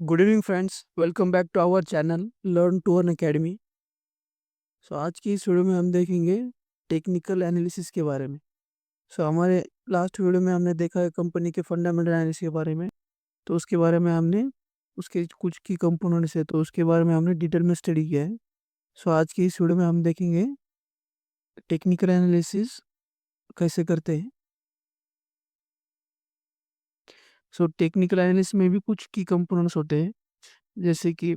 Good evening friends, welcome back to our channel learn to earn academy. आज की इस video में हम देखेंगे टेक्निकल एनालिसिस के बारे में। हमारे लास्ट वीडियो में हमने देखा है कंपनी के फंडामेंटल एनालिसिस के बारे में। तो उसके बारे में हमने उसके कुछ की कंपोनेंट्स है तो उसके बारे में हमने डिटेल में स्टडी किया है। आज की इस वीडियो में हम देखेंगे टेक्निकल एनालिसिस कैसे करते हैं। टेक्निकल एनालिसिस में भी कुछ की कंपोनेंट्स होते हैं, जैसे कि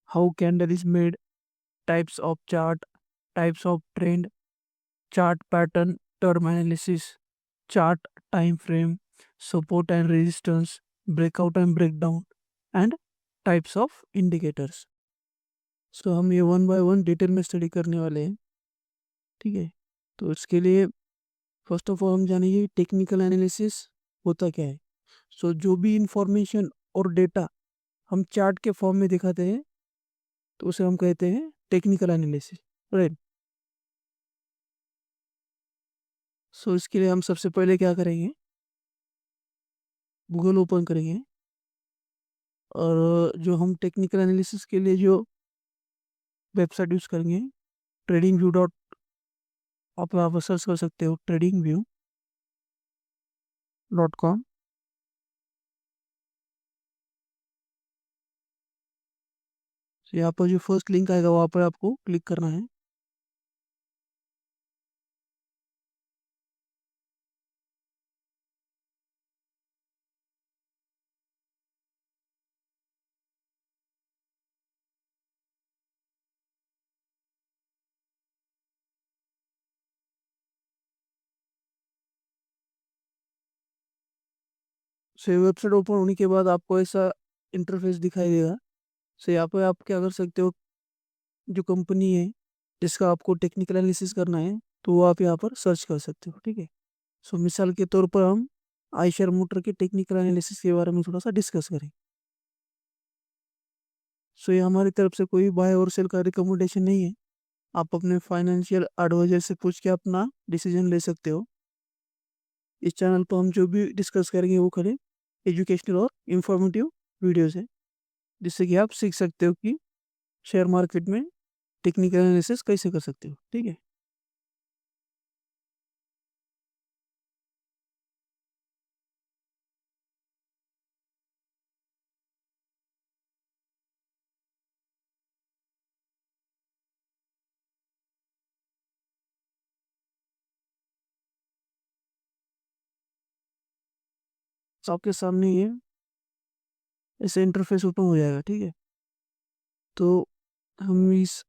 how candle is made, types of chart, types of trend, chart pattern, term analysis, chart time frame, support and resistance, breakout and breakdown, and types of indicators. हम ये वन बाय वन डिटेल में study करने वाले हैं। ठीक है, तो इसके लिए फर्स्ट ऑफ ऑल हम जानेंगे टेक्निकल एनालिसिस होता क्या है। जो भी इंफॉर्मेशन और डेटा हम चार्ट के फॉर्म में दिखाते हैं तो उसे हम कहते हैं टेक्निकल एनालिसिस, राइट। इसके लिए हम सबसे पहले क्या करेंगे, गूगल ओपन करेंगे और जो हम टेक्निकल एनालिसिस के लिए जो वेबसाइट यूज़ करेंगे, ट्रेडिंग व्यू डॉट, आप यहाँ पर सर्च कर सकते हो tradingview.com। यहाँ पर जो फर्स्ट लिंक आएगा वहाँ पर आपको क्लिक करना है। वेबसाइट ओपन होने के बाद आपको ऐसा इंटरफेस दिखाई देगा। यहाँ पर आप क्या कर सकते हो, जो कंपनी है जिसका आपको टेक्निकल एनालिसिस करना है तो वो आप यहाँ पर सर्च कर सकते हो। ठीक है, मिसाल के तौर पर हम आयशर मोटर के टेक्निकल एनालिसिस के बारे में थोड़ा सा डिस्कस करें। ये हमारी तरफ से कोई बाय और सेल का रिकमेंडेशन नहीं है। आप अपने फाइनेंशियल एडवाइजर से पूछ के अपना डिसीजन ले सकते हो। इस चैनल पर हम जो भी डिस्कस करेंगे वो खड़े एजुकेशनल और इंफॉर्मेटिव वीडियोस है, जिससे कि आप सीख सकते हो कि शेयर मार्केट में टेक्निकल एनालिसिस कैसे कर सकते हो। ठीक है, आपके सामने ये ऐसे इंटरफेस ओपन हो जाएगा। ठीक है, तो हम इस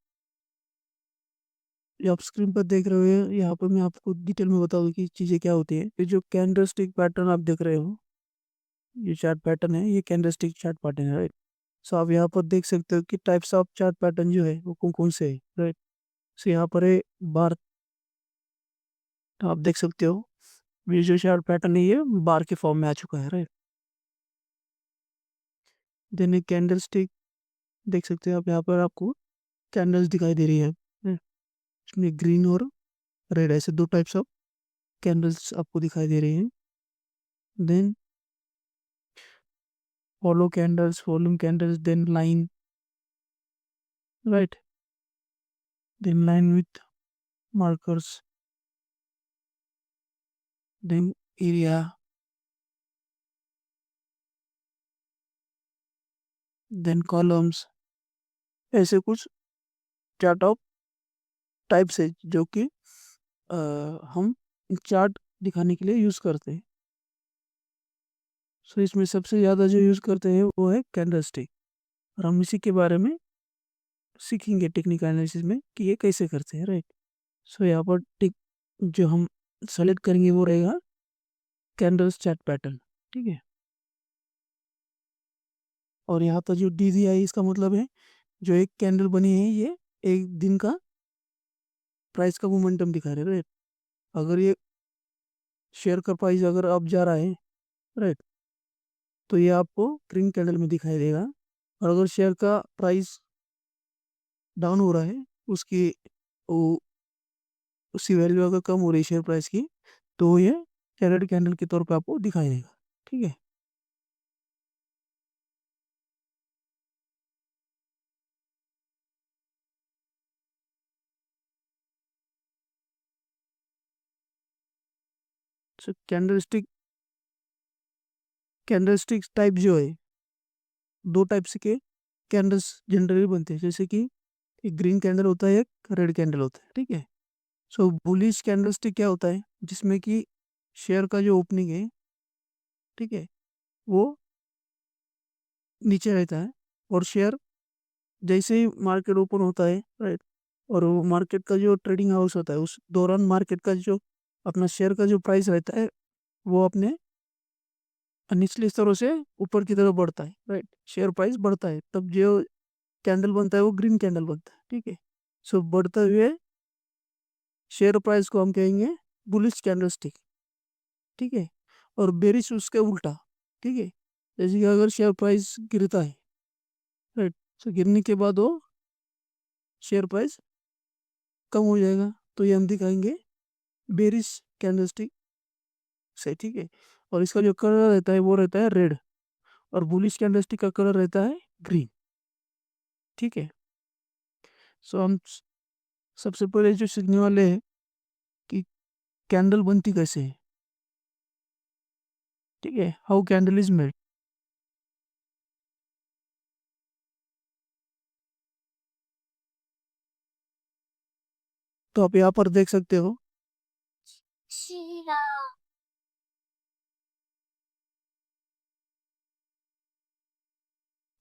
ये आप स्क्रीन पर देख रहे हो, यहाँ पर मैं आपको डिटेल में बता दूँ कि चीज़ें क्या होती है। ये जो कैंडलस्टिक पैटर्न आप देख रहे हो, ये चार्ट पैटर्न है, ये कैंडलस्टिक चार्ट पैटर्न है, राइट। आप यहाँ पर देख सकते हो कि टाइप्स ऑफ चार्ट पैटर्न जो है वो कौन कौन से है, राइट। यहाँ पर है बार, आप देख सकते हो ये जो चार्ट पैटर्न है ये बार के फॉर्म में आ चुका है, राइट। देन एक कैंडल स्टिक देख सकते हो आप, यहाँ पर आपको कैंडल्स दिखाई दे रही है, right? इसमें ग्रीन और रेड ऐसे दो टाइप्स ऑफ कैंडल्स आपको दिखाई दे रही हैं। Then follow candles, then line, right, then line with markers, then area, then columns, ऐसे कुछ चार्ट ऑफ टाइप्स है जो कि हम चार्ट दिखाने के लिए यूज़ करते हैं। इसमें सबसे ज़्यादा जो यूज़ करते हैं वो है कैंडलस्टिक, और हम इसी के बारे में सीखेंगे टेक्निकल एनालिसिस में कि ये कैसे करते हैं, राइट। यहाँ पर टिक जो हम सेलेक्ट करेंगे वो रहेगा कैंडल्स चार्ट पैटर्न। ठीक है, और यहाँ पर जो DCI इसका मतलब है जो एक कैंडल बनी है ये एक दिन का प्राइस का मोमेंटम दिखा रहे हैं, राइट। अगर ये शेयर का प्राइस अगर अब जा रहा है, राइट, तो ये आपको ग्रीन कैंडल में दिखाई देगा। और अगर शेयर का प्राइस डाउन हो रहा है, उसकी वो उसकी वैल्यू अगर कम हो रही है शेयर प्राइस की, तो ये रेड कैंडल के तौर पे आपको दिखाई देगा। ठीक है, सो कैंडलस्टिक टाइप जो है, दो टाइप्स के कैंडल्स जनरली बनते हैं, जैसे कि एक ग्रीन कैंडल होता है, एक रेड कैंडल होता है, ठीक है। सो बुलिश कैंडलस्टिक क्या होता है, जिसमें कि शेयर का जो ओपनिंग है, ठीक है, वो नीचे रहता है, और शेयर जैसे ही मार्केट ओपन होता है, राइट, और वो मार्केट का जो ट्रेडिंग हाउस होता है, उस दौरान मार्केट का जो अपना शेयर का जो प्राइस रहता है, वो अपने निचले स्तरों से ऊपर की तरफ बढ़ता है, राइट, शेयर प्राइस बढ़ता है, तब जो कैंडल बनता है वो ग्रीन कैंडल बनता है, ठीक है। सो बढ़ते हुए शेयर प्राइस को हम कहेंगे बुलिश कैंडलस्टिक, ठीक है। और बेरिश उसके उल्टा, ठीक है, जैसे कि अगर शेयर प्राइस गिरता है, राइट, सो गिरने के बाद वो शेयर प्राइस कम हो जाएगा, तो ये हम दिखाएंगे बेरिश कैंडलस्टिक से, ठीक है। और इसका जो कलर रहता है वो रहता है रेड, और बुलिश कैंडलस्टिक का कलर रहता है ग्रीन, ठीक है। सो हम सबसे पहले जो सीखने वाले हैं कि कैंडल बनती कैसे है, ठीक है, हाउ कैंडल इज मेड। तो आप यहाँ पर देख सकते हो,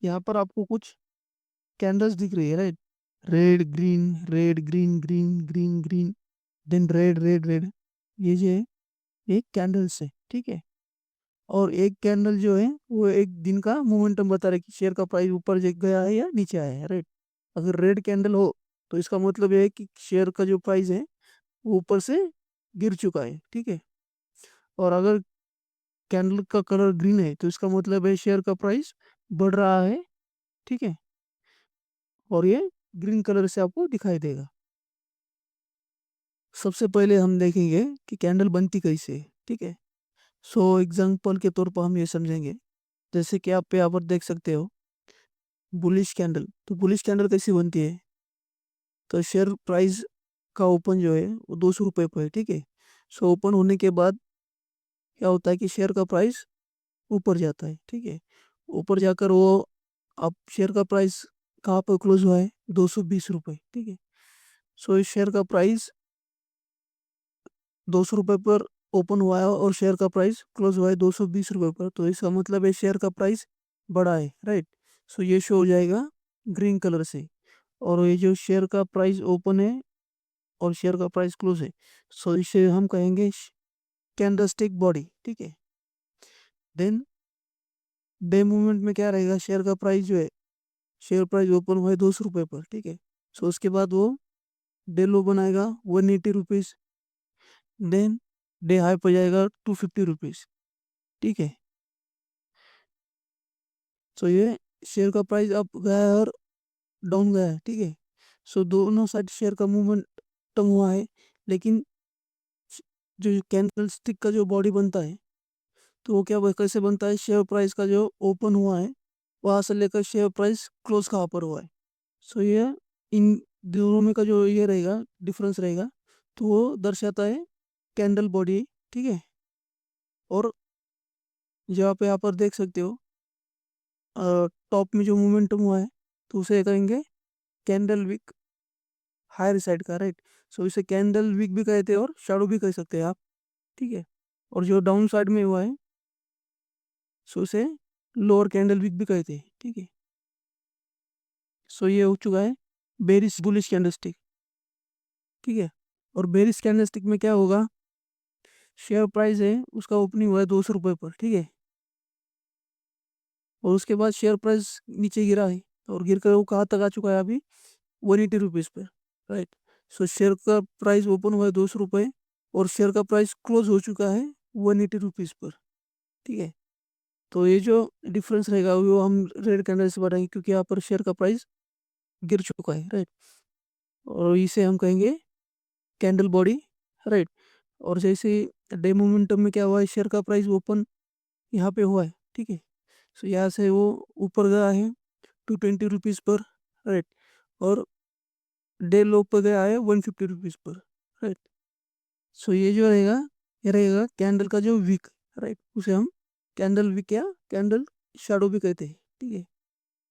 यहाँ पर आपको कुछ कैंडल्स दिख रही है, right, red green, red green, green green green, then red red red, ये जो है एक कैंडल्स है, ठीक है। और एक कैंडल जो है वो एक दिन का मोमेंटम बता रहा है कि शेयर का प्राइस ऊपर गया है या नीचे आया है, राइट। अगर रेड कैंडल हो तो इसका मतलब ये है कि शेयर का जो प्राइस है वो ऊपर से गिर चुका है, ठीक है। और अगर कैंडल का कलर ग्रीन है तो इसका मतलब है शेयर का प्राइस बढ़ रहा है, ठीक है। और ये ग्रीन कलर से आपको दिखाई देगा। सबसे पहले हम देखेंगे कि कैंडल बनती कैसे है, ठीक है। सो एग्जांपल के तौर पर हम ये समझेंगे, जैसे कि आप यहाँ पर देख सकते हो बुलिश कैंडल। तो बुलिश कैंडल कैसी बनती है, तो शेयर प्राइस का ओपन जो है वो 200 रुपये पर है, ठीक है। सो ओपन होने के बाद क्या होता है कि शेयर का प्राइस ऊपर जाता है, ठीक है। ऊपर जाकर वो, अब शेयर का प्राइस कहाँ पर क्लोज हुआ है, 220 रुपये, ठीक है। सो इस शेयर का प्राइस 200 रुपये पर ओपन हुआ है और शेयर का प्राइस क्लोज हुआ है 220 रुपये पर, तो इसका मतलब है शेयर का प्राइस बढ़ा है, राइट। सो ये शो हो जाएगा ग्रीन कलर से। और ये जो शेयर का प्राइस ओपन है और शेयर का प्राइस क्लोज है, सो इसे हम कहेंगे कैंडलस्टिक बॉडी, ठीक है। देन डे मूवमेंट में क्या रहेगा, शेयर का प्राइस जो है, शेयर प्राइस ओपन हुआ है 200 रुपये पर, ठीक है। सो उसके बाद वो डे लो बनाएगा 180 रुपीज़, देन डे हाई पर जाएगा 250 रुपीज़, ठीक है। सो ये शेयर का प्राइस अप गया है और डाउन गया है, ठीक है। सो दोनों साइड शेयर का मूवमेंट कम हुआ है, लेकिन जो कैंडल स्टिक का जो बॉडी बनता है, तो वो क्या कैसे बनता है, शेयर प्राइस का जो ओपन हुआ है वहाँ से लेकर शेयर प्राइस क्लोज कहाँ पर हुआ है। सो ये इन दोनों में का जो ये रहेगा डिफरेंस रहेगा, तो वो दर्शाता है कैंडल बॉडी, ठीक है। और जो आप यहाँ पर देख सकते हो टॉप में जो मोमेंटम हुआ है, तो उसे कहेंगे कैंडल विक हायर साइड का, राइट। सो इसे कैंडल विक भी कहते हैं और शैडो भी कह सकते हैं आप, ठीक है। और जो डाउन साइड में हुआ है, सो इसे लोअर कैंडल विक भी कहते हैं, ठीक है। सो ये हो चुका है बेरिश बुलिश कैंडलस्टिक, ठीक है। और बेरिश कैंडलस्टिक में क्या होगा, शेयर प्राइस है उसका ओपनिंग हुआ है 200 रुपये पर, ठीक है। और उसके बाद शेयर प्राइस नीचे गिरा है, और गिर कर वो कहाँ तक आ चुका है अभी, 180 रुपीज़ पर, राइट। सो शेयर का प्राइस ओपन हुआ है 200 रुपये, और शेयर का प्राइस क्लोज हो चुका है 180 रुपीज़ पर, ठीक है। तो ये जो डिफरेंस रहेगा वो हम रेड कैंडल से बढ़ाएंगे, क्योंकि यहाँ पर शेयर का प्राइस गिर चुका है, राइट। और इसे हम कहेंगे कैंडल बॉडी, राइट। और जैसे डे मोमेंटम में क्या हुआ है, शेयर का प्राइस ओपन यहाँ पे हुआ है, ठीक है। सो यहाँ से वो ऊपर गया है 220 रुपीज़ पर, राइट। और डे लो पर गया है 150 रुपीज़ पर, राइट। सो ये जो रहेगा ये रहेगा कैंडल का जो विक, राइट, उसे हम कैंडल विक या कैंडल शैडो भी कहते हैं, ठीक है।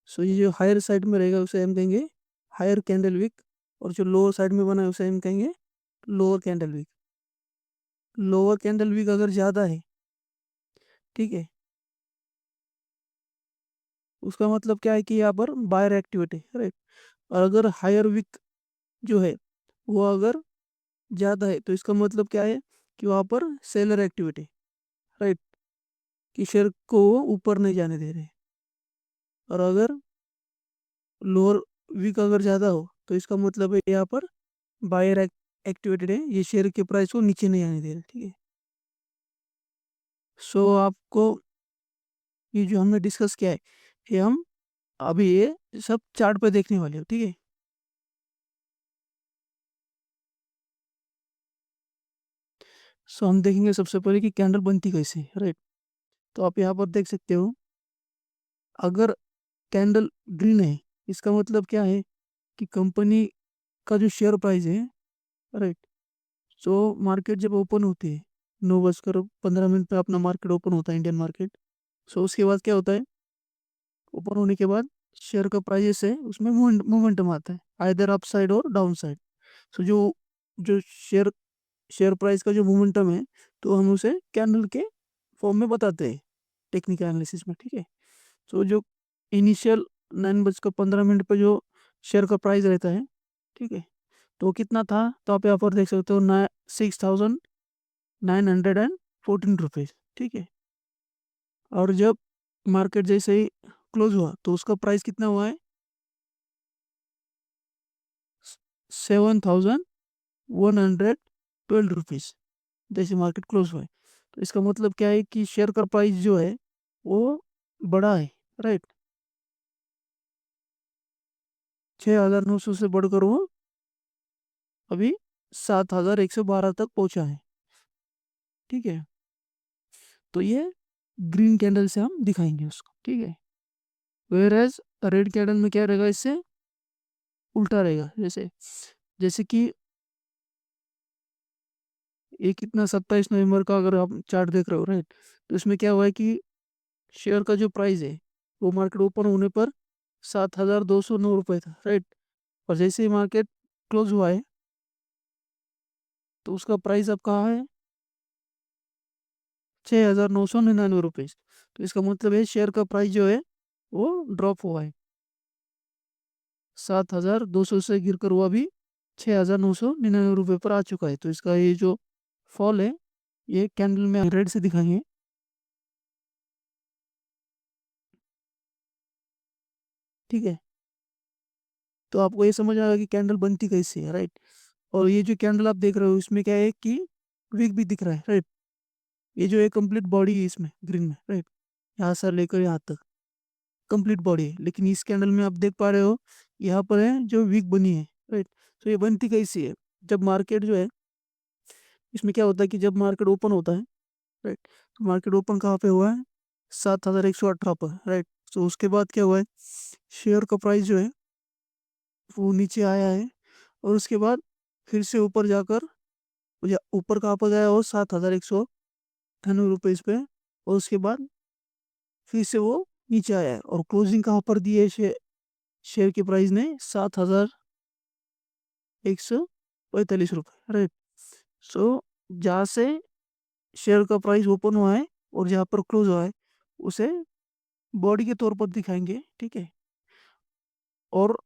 सो ये जो हायर साइड में रहेगा उसे हम कहेंगे हायर कैंडल विक, और जो लोअर साइड में बना है उसे हम कहेंगे lower candle wick. Lower candle wick अगर ज़्यादा है, ठीक है, उसका मतलब क्या है कि यहाँ पर बायर एक्टिविटी, राइट। और अगर हायर विक जो है वो अगर ज़्यादा है तो इसका मतलब क्या है कि वहाँ पर सेलर एक्टिविटी, राइट, कि शेयर को वो ऊपर नहीं जाने दे रहे। और अगर लोअर विक अगर ज़्यादा हो तो इसका मतलब है यहाँ पर बायर एक्टिवेटेड है, ये शेयर के प्राइस को नीचे नहीं आने दे रहे, ठीक है। सो आपको ये जो हमने डिस्कस किया है ये हम अभी ये सब चार्ट पे देखने वाले हो, ठीक है। सो हम देखेंगे सबसे पहले कि कैंडल बनती कैसे है, राइट। तो आप यहाँ पर देख सकते हो, अगर कैंडल ग्रीन है इसका मतलब क्या है कि कंपनी का जो शेयर प्राइस है, राइट, सो मार्केट जब ओपन होती है 9:15 पे अपना मार्केट ओपन होता है, इंडियन मार्केट। सो उसके बाद क्या होता है, ओपन होने के बाद शेयर का प्राइस है उसमें मोमेंटम आता है, आइदर अप साइड और डाउन साइड। सो जो जो शेयर शेयर प्राइस का जो मोमेंटम है तो हम उसे कैंडल के फॉर्म में बताते हैं टेक्निकल एनालिसिस में, ठीक है। तो जो इनिशियल 9:15 पे जो शेयर का प्राइस रहता है, ठीक है, तो कितना था, तो आप यहाँ पर देख सकते हो ना, 6,914 रुपीज़, ठीक है। और जब मार्केट जैसे ही क्लोज हुआ तो उसका प्राइस कितना हुआ है, 7,112 रुपीज़, जैसे मार्केट क्लोज हुआ है। तो इसका मतलब क्या है कि शेयर का प्राइस जो है वो बड़ा है, राइट। 6,900 से बढ़कर वो अभी 7,112 तक पहुंचा है, ठीक है। तो ये ग्रीन कैंडल से हम दिखाएंगे उसको, ठीक है। वेयर एज रेड कैंडल में क्या रहेगा, इससे उल्टा रहेगा। जैसे जैसे कि ये कितना 27 नवंबर का अगर आप चार्ट देख रहे हो, राइट, तो इसमें क्या हुआ है कि शेयर का जो प्राइस है वो मार्केट ओपन होने पर 7,209 रुपये था, राइट। और जैसे ही मार्केट क्लोज हुआ है तो उसका प्राइस अब कहाँ है, 6,999 रुपये। तो इसका मतलब है शेयर का प्राइस जो है वो ड्रॉप हुआ है, 7,200 से गिर कर हुआ भी 6,999 रुपये पर आ चुका है। तो इसका ये जो फॉल है ये कैंडल में रेड से दिखाएंगे, ठीक है। तो आपको ये समझ आएगा कि कैंडल बनती कैसे है, राइट। और ये जो कैंडल आप देख रहे हो इसमें क्या है कि विक भी दिख रहा है, राइट। ये जो है कंप्लीट बॉडी है इसमें ग्रीन में, राइट, यहाँ से लेकर यहाँ तक कंप्लीट बॉडी है। लेकिन इस कैंडल में आप देख पा रहे हो यहाँ पर है जो विक बनी है, राइट। तो ये बनती कैसी है, जब मार्केट जो है, इसमें क्या होता है कि जब मार्केट ओपन होता है, राइट, तो मार्केट ओपन कहाँ पे हुआ है, 7,118 पर, राइट। तो उसके बाद क्या हुआ है, शेयर का प्राइस जो है वो नीचे आया है, और उसके बाद फिर से ऊपर जाकर ऊपर कहाँ पर गया वो 7,198 रुपये पे, और उसके बाद फिर से वो नीचे आया है, और क्लोजिंग कहाँ पर दी है शेयर के प्राइस ने, 7,145 रुपये, राइट। सो जहाँ से शेयर का प्राइस ओपन हुआ है और जहाँ पर क्लोज हुआ है उसे बॉडी के तौर पर दिखाएंगे, ठीक है। और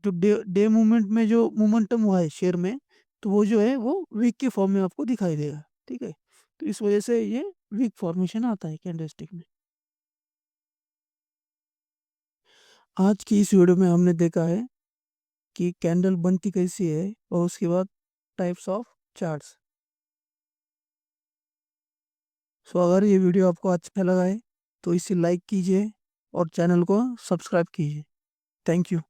जो डे मूवमेंट में जो मोमेंटम हुआ है शेयर में, तो वो जो है वो वीक के फॉर्म में आपको दिखाई देगा, ठीक है। तो इस वजह से ये वीक फॉर्मेशन आता है कैंडलस्टिक में। आज की इस वीडियो में हमने देखा है कि कैंडल बनती कैसी है और उसके बाद टाइप्स ऑफ चार्ट्स। सो अगर ये वीडियो आपको अच्छा लगा है तो इसे लाइक कीजिए और चैनल को सब्सक्राइब कीजिए। Thank you.